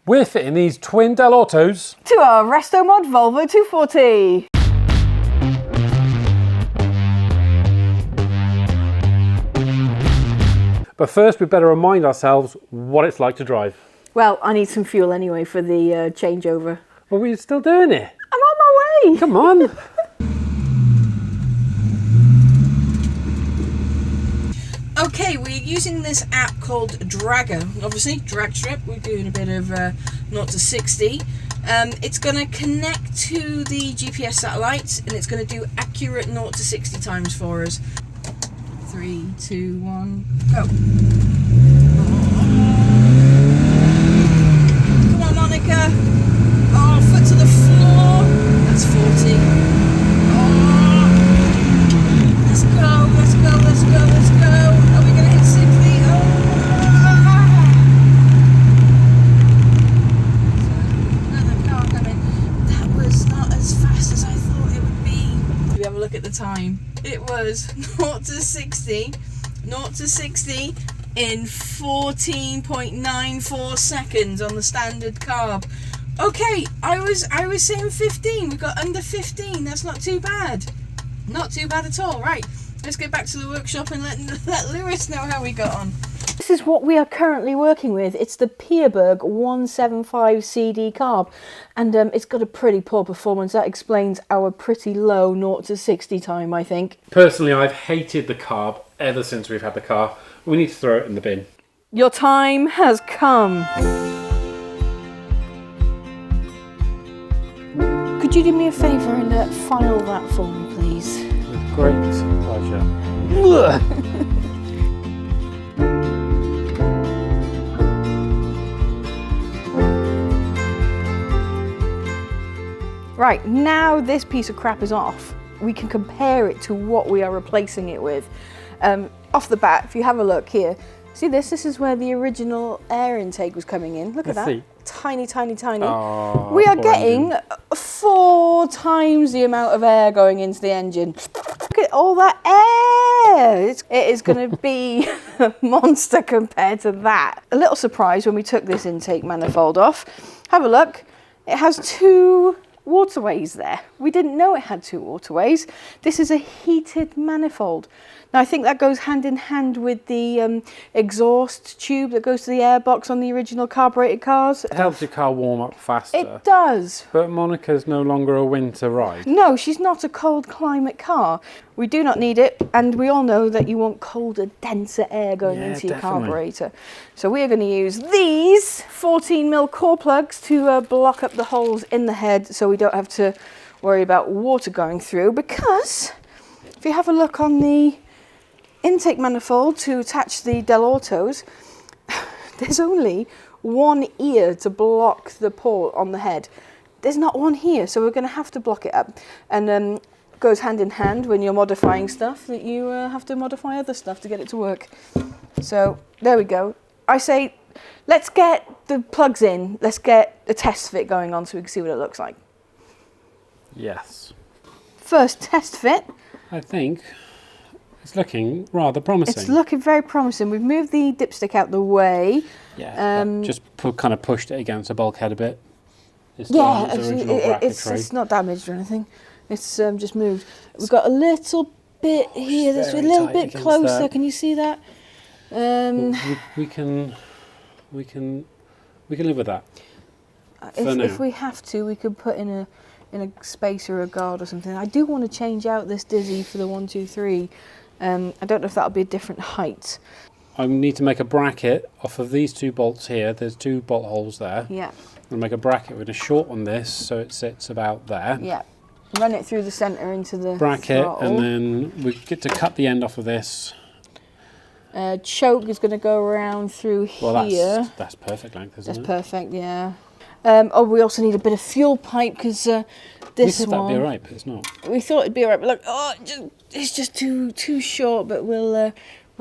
We're fitting these twin Dellortos to our restomod Volvo 240. But first we better remind ourselves what it's like to drive. Well, I need some fuel anyway for the changeover. Well, we're still doing it. I'm on my way. Come on. Okay, we're using this app called Dragger. Obviously, drag strip. We're doing a bit of 0 to 60. It's going to connect to the GPS satellites, and it's going to do accurate 0 to 60 times for us. 3, 2, 1, go. Come on, Monica. Oh, foot to the floor. That's 40. Oh. Let's go, let's go, let's go, let's go. Are we going to hit 60? Oh. Another car coming. That was not as fast as I thought it would be. We have a look at the time. It was 0 to 60 in 14.94 seconds on the standard carb. Okay, I was saying 15. We got under 15. That's not too bad. Not too bad at all. Right, let's get back to the workshop and let Lewis know how we got on. This is what we are currently working with. It's the Pierberg 175 CD carb, and it's got a pretty poor performance. That explains our pretty low 0 to 60 time, I think. Personally, I've hated the carb ever since we've had the car. We need to throw it in the bin. Your time has come. Could you do me a favour and file that for me, please? With great pleasure. Right, now this piece of crap is off, we can compare it to what we are replacing it with. Off the bat, if you have a look here, see this? This is where the original air intake was coming in. Look at that. See. Tiny, tiny, tiny. Oh, we are getting 4 times the amount of air going into the engine. Look at all that air. It is going to be a monster compared to that. A little surprise when we took this intake manifold off. Have a look. It has 2 waterways there. We didn't know it had 2 waterways. This is a heated manifold. Now I think that goes hand in hand with the exhaust tube that goes to the airbox on the original carbureted cars. It helps your car warm up faster. It does. But Monica's no longer a winter ride. No, she's not a cold climate car. We do not need it, and we all know that you want colder, denser air going into your carburetor. So we are going to use these 14mm core plugs to block up the holes in the head so we don't have to worry about water going through, because if you have a look on the intake manifold to attach the Dellortos, there's only one ear to block the port on the head. There's not one here, so we're going to have to block it up. And goes hand in hand when you're modifying stuff that you have to modify other stuff to get it to work. So there we go. I say let's get the plugs in, let's get a test fit going on so we can see what it looks like. Yes. First test fit. I think it's looking rather promising. It's looking very promising. We've moved the dipstick out the way. Yeah, just kind of pushed it against the bulkhead a bit. It's it's not damaged or anything. It's just moved. We've got a little bit here. That's a little bit closer. That. Can you see that? We can live with that. If we have to, we could put in a space or a guard or something. I do want to change out this Dizzy for the 123. I don't know if that'll be a different height. I need to make a bracket off of these 2 bolts here. There's 2 bolt holes there. Yeah. I'll make a bracket. We're going to shorten this so it sits about there. Yeah. Run it through the centre into the bracket, throttle. and then we get to cut the end off of this. Choke is going to go around through here. That's perfect length, isn't it? That's perfect, yeah. We also need a bit of fuel pipe because this we thought that'd be alright, but it's not. We thought it'd be alright, but look, it's just too short. But we'll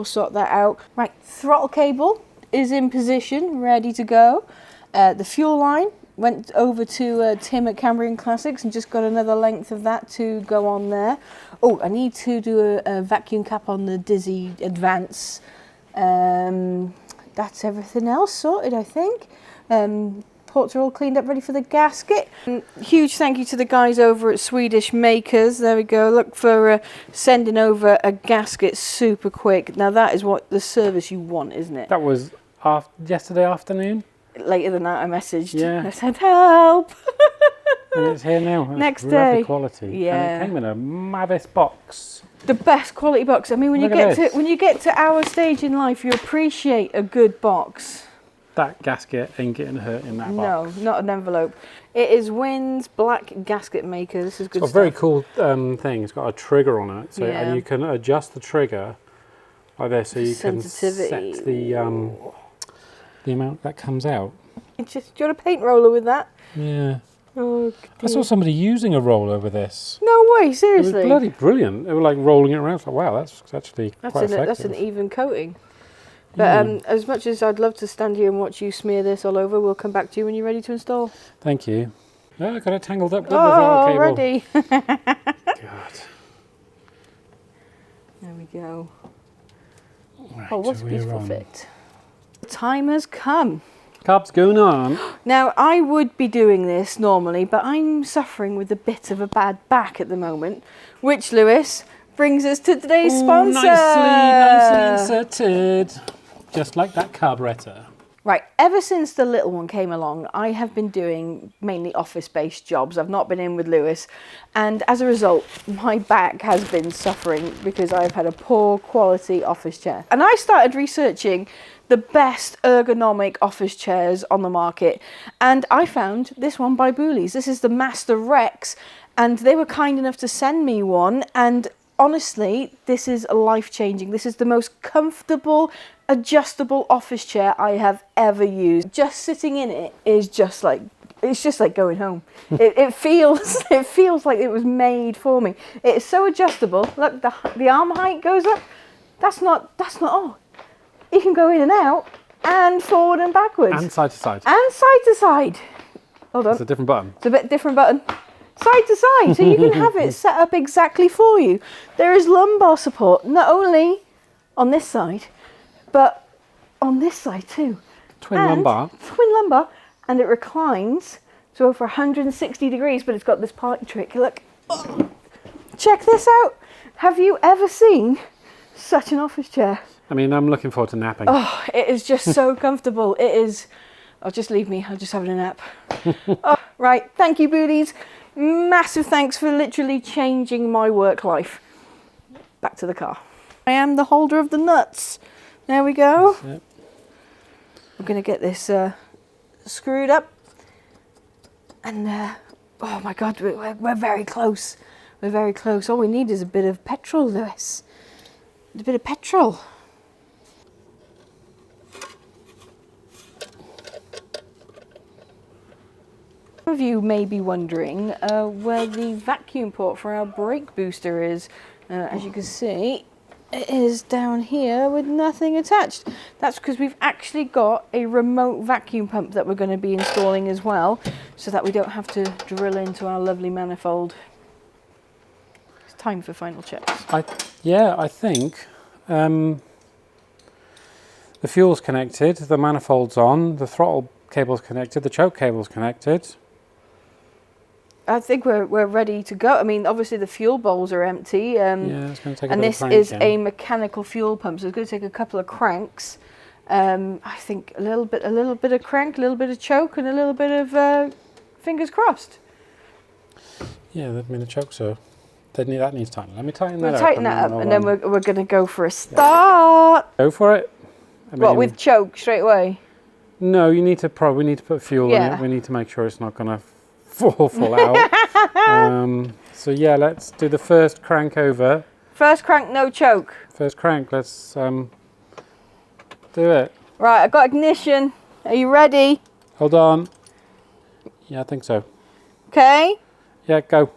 sort that out. Right, throttle cable is in position, ready to go. The fuel line went over to Tim at Cambrian Classics and just got another length of that to go on there. Oh, I need to do a vacuum cap on the Dizzy Advance. That's everything else sorted, I think. ports are all cleaned up, ready for the gasket. And huge thank you to the guys over at Swedish Makers. There we go. Look for sending over a gasket super quick. Now that is what the service you want, isn't it? That was yesterday afternoon. Later than that, I messaged. Yeah. I said help. And it's here now. That's Next lovely day. quality. Yeah. And it came in a Mavis box. The best quality box. I mean, when you get to our stage in life, you appreciate a good box. That gasket ain't getting hurt in that box. No, not an envelope. It is Wynn's Black Gasket Maker. This is good It's stuff. a very cool thing. It's got a trigger on it, so Yeah. and you can adjust the trigger like this, so you can Sensitivity. set the amount that comes out. Do you want a paint roller with that? Yeah. Oh, I saw somebody using a roller with this. no way, It was seriously. bloody brilliant. They were like rolling it around. It's like, wow, that's actually quite effective. That's an even coating. But as much as I'd love to stand here and watch you smear this all over, we'll come back to you when you're ready to install. Thank you. Oh, I got it tangled up with the cable. Already. God. There we go. Right, Oh, what a so we're beautiful on. fit. The time has come. Carbs going on. Now, I would be doing this normally, but I'm suffering with a bit of a bad back at the moment, which, Lewis, brings us to today's sponsor. Nicely inserted. Just like that carburetor. Right, ever since the little one came along, I have been doing mainly office-based jobs. I've not been in with Lewis, and as a result, my back has been suffering because I've had a poor quality office chair. And I started researching the best ergonomic office chairs on the market, and I found this one by Booley's. This is the Master Rex, and they were kind enough to send me one, and honestly, this is life-changing. This is the most comfortable, adjustable office chair I have ever used. Just sitting in it is just like, it's just like going home. it feels like it was made for me. It's so adjustable. Look, the arm height goes up. That's not all. You can go in and out, and forward and backwards. And side to side. And side to side. Hold on. It's a different button. It's a bit different button. Side to side, so you can have it set up exactly for you. There is lumbar support, not only on this side, but on this side too. Twin lumbar. Twin lumbar, and it reclines to over 160 degrees, but it's got this party trick. Look, check this out. Have you ever seen such an office chair? I mean, I'm looking forward to napping. Oh, it is just so comfortable. It is. Oh, just leave me. I'll just have a nap. Oh, right. Thank you, Booties. Massive thanks for literally changing my work life. Back to the car. I am the holder of the nuts. There we go. Yep. I'm going to get this screwed up. And, oh my God, we're very close. We're very close. All we need is a bit of petrol, Lewis. A bit of petrol. Some of you may be wondering where the vacuum port for our brake booster is. As you can see, it is down here with nothing attached. That's because we've actually got a remote vacuum pump that we're going to be installing as well, so that we don't have to drill into our lovely manifold. It's time for final checks. I think the fuel's connected, the manifold's on, the throttle cable's connected, the choke cable's connected. I think we're ready to go. I mean, obviously the fuel bowls are empty. Yeah, it's going to take a and bit this of is cranking. a mechanical fuel pump, so it's going to take a couple of cranks. I think a little bit of crank, a little bit of choke, and a little bit of fingers crossed. Yeah, I mean the choke, so that needs tightening. Let me tighten that We'll up. tighten that up, and then I'll, we're going to go for a start. go for it. I What, mean, with choke straight away? No, we need to put fuel in Yeah. it. We need to make sure it's not going to fall out. So yeah, let's do the first crank over. First crank, no choke. First crank. Let's do it. Right, I've got ignition. Are you ready? Hold on. Yeah, I think so. Okay. Yeah, go.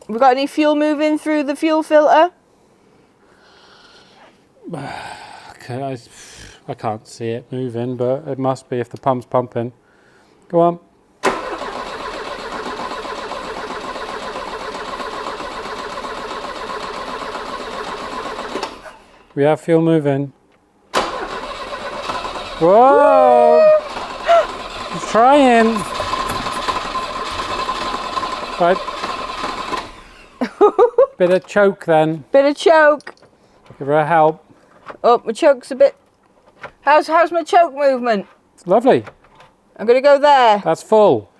We got any fuel moving through the fuel filter? Okay, I can't see it moving, but it must be if the pump's pumping. Go on. We have fuel moving. Whoa! He's trying. Right. Bit of choke then. Bit of choke. Give her a help. Oh, my choke's a bit... How's my choke movement? It's lovely. I'm going to go there. That's full.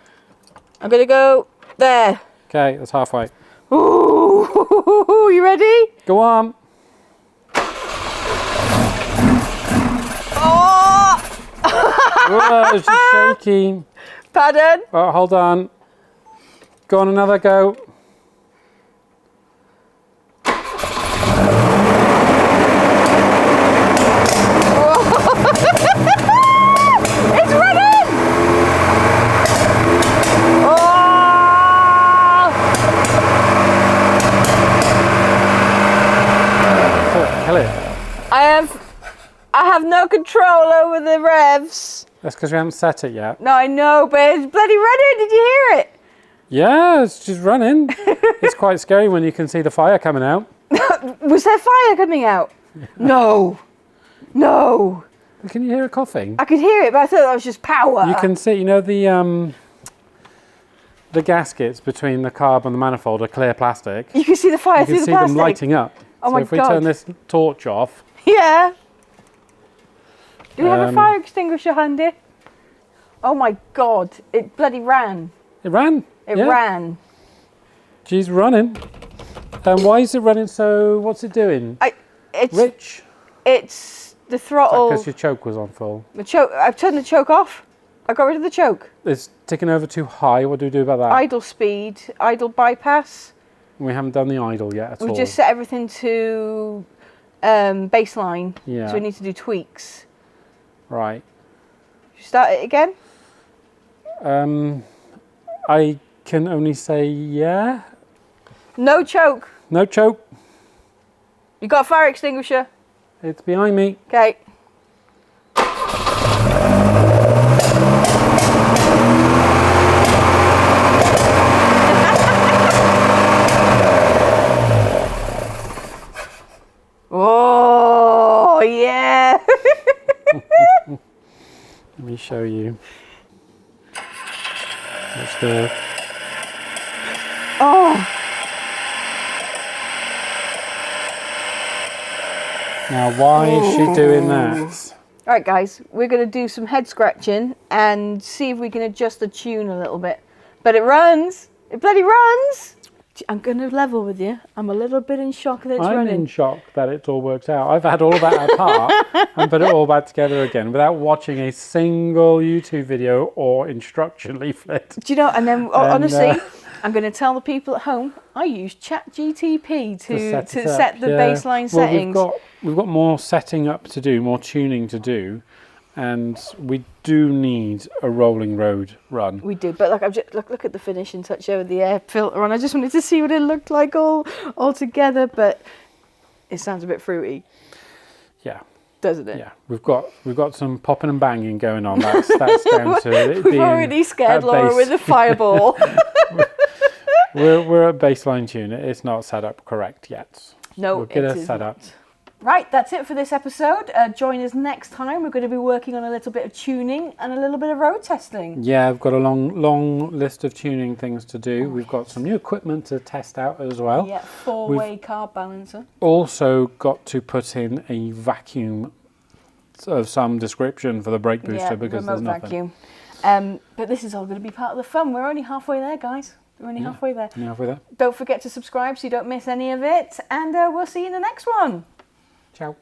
I'm going to go there. Okay, that's halfway. Ooh, you ready? Go on. Oh! Whoa, she's shaking. Pardon? Oh, hold on. Go on, another go. It's running! Oh! Kill it. I have no control over the revs. That's because we haven't set it yet. No, I know, but it's bloody running. Did you hear it? Yeah, it's just running. It's quite scary when you can see the fire coming out. Was there fire coming out? No. No. Can you hear it coughing? I could hear it, but I thought that was just power. You can see, you know, the gaskets between the carb and the manifold are clear plastic. You can see the fire You through can the see plastic. them lighting up. Oh so my if we God. turn this torch off. Yeah. Do we have a fire extinguisher handy? Oh my God, it bloody ran. It ran. It yeah. ran. She's running. Why is it running so, what's it doing? It's the throttle. Because your choke was on full. The choke. I've turned the choke off. I got rid of the choke. It's ticking over too high. What do we do about that? Idle speed, idle bypass. We haven't done the idle yet at all. We've just set everything to baseline. Yeah. So we need to do tweaks. Right. Should we start it again? I can only say yeah. No choke. No choke. You got a fire extinguisher? It's behind me. Okay. Oh, yeah. Let me show you. That's the... Oh. Now, why is she doing that? All right, guys, we're going to do some head scratching and see if we can adjust the tune a little bit. But it runs. It bloody runs. I'm going to level with you. I'm a little bit in shock that it's I'm running. in shock that it's all worked out. I've had all that apart and put it all back together again without watching a single YouTube video or instruction leaflet. Do you know, and then honestly, I'm going to tell the people at home, I use ChatGTP to set the baseline settings. We've got more setting up to do, more tuning to do, and we do need a rolling road run. We do, but like, look at the finishing touch over the air filter on. I just wanted to see what it looked like all together, but it sounds a bit fruity. Yeah. Doesn't it? Yeah, we've got some popping and banging going on. That's down to it We've already scared Laura with a fireball. We're at baseline tune. It's not set up correct yet. No, we'll get it it set up. Right, that's it for this episode. Join us next time. We're going to be working on a little bit of tuning and a little bit of road testing. Yeah, I've got a long list of tuning things to do. We've got some new equipment to test out as well. Yeah, four-way carb balancer. Also got to put in a vacuum of some description for the brake booster because there's nothing. Vacuum. But this is all going to be part of the fun. We're only halfway there, guys. We're only halfway there. Don't forget to subscribe so you don't miss any of it. And we'll see you in the next one. Ciao.